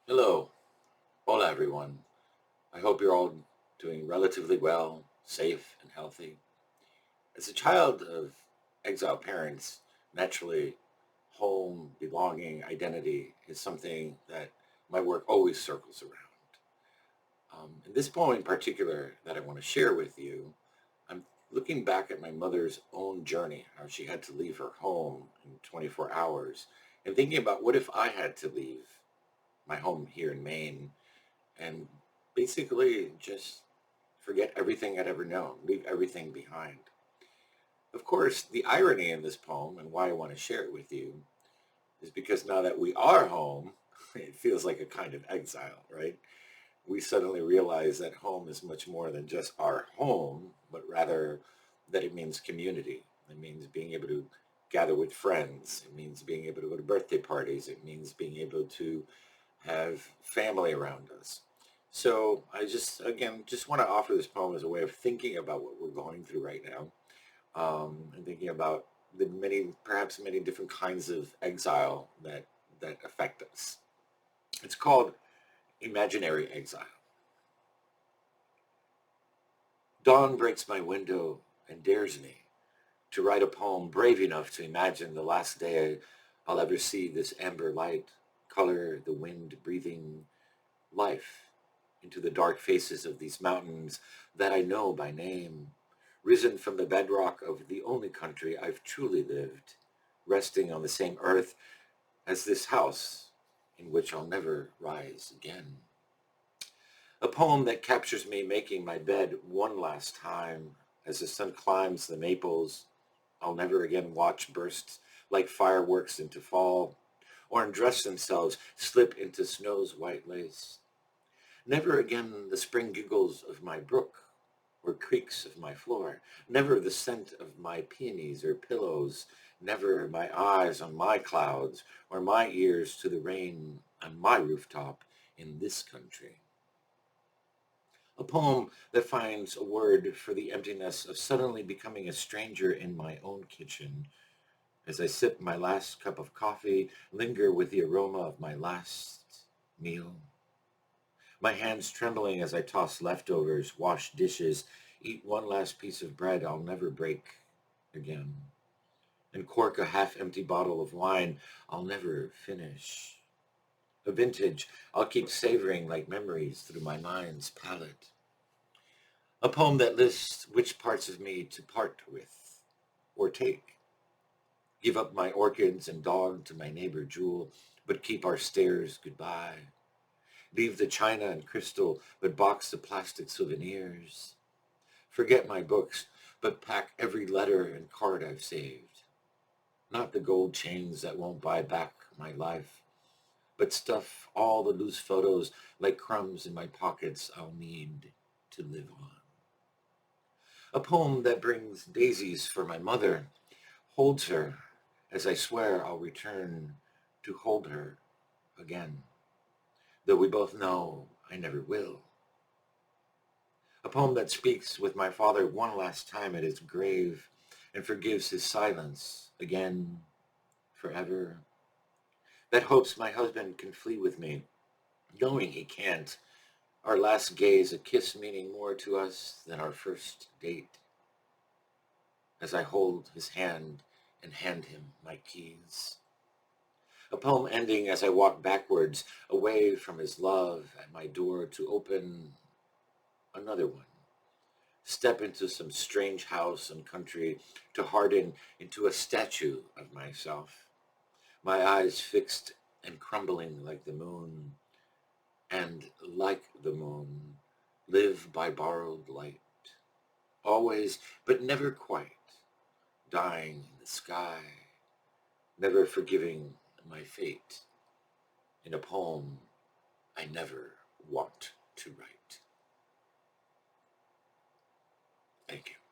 Hello. Hola, everyone. I hope you're all doing relatively well, safe, and healthy. As a child of exile parents, naturally, home, belonging, identity is something that my work always circles around. In this poem in particular that I want to share with you, I'm looking back at my mother's own journey, how she had to leave her home in 24 hours, and thinking about what if I had to leave my home here in Maine and basically just forget everything I'd ever known, leave everything behind. Of course, the irony in this poem and why I want to share it with you is because now that we are home, it feels like a kind of exile, right? We suddenly realize that home is much more than just our home, but rather that it means community. It means being able to gather with friends. It means being able to go to birthday parties. It means being able to have family around us. So I just want to offer this poem as a way of thinking about what we're going through right now, and thinking about the perhaps many different kinds of exile that affect us. It's called imaginary exile. Dawn breaks my window and dares me to write a poem brave enough to imagine the last day I'll ever see this amber light color the wind breathing life into the dark faces of these mountains that I know by name, risen from the bedrock of the only country I've truly lived, resting on the same earth as this house in which I'll never rise again. A poem that captures me making my bed one last time as the sun climbs the maples I'll never again watch burst like fireworks into fall, or undress themselves slip into snow's white lace. Never again the spring giggles of my brook or creaks of my floor. Never the scent of my peonies or pillows. Never my eyes on my clouds or my ears to the rain on my rooftop in this country. A poem that finds a word for the emptiness of suddenly becoming a stranger in my own kitchen as I sip my last cup of coffee, linger with the aroma of my last meal. My hands trembling as I toss leftovers, wash dishes, eat one last piece of bread I'll never break again, and cork a half-empty bottle of wine I'll never finish. A vintage I'll keep savoring like memories through my mind's palate. A poem that lists which parts of me to part with or take. Give up my orchids and dog to my neighbor Jewel, but keep our stares goodbye. Leave the china and crystal, but box the plastic souvenirs. Forget my books, but pack every letter and card I've saved. Not the gold chains that won't buy back my life, but stuff all the loose photos like crumbs in my pockets I'll need to live on. A poem that brings daisies for my mother, holds her as I swear I'll return to hold her again, though we both know I never will. A poem that speaks with my father one last time at his grave and forgives his silence again, forever. That hopes my husband can flee with me, knowing he can't. Our last gaze, a kiss meaning more to us than our first date. As I hold his hand and hand him my keys. A poem ending as I walk backwards, away from his love at my door to open another one. Step into some strange house and country to harden into a statue of myself, my eyes fixed and crumbling like the moon, and like the moon, live by borrowed light, always but never quite, dying in the sky, never forgiving my fate, in a poem I never want to write. Thank you.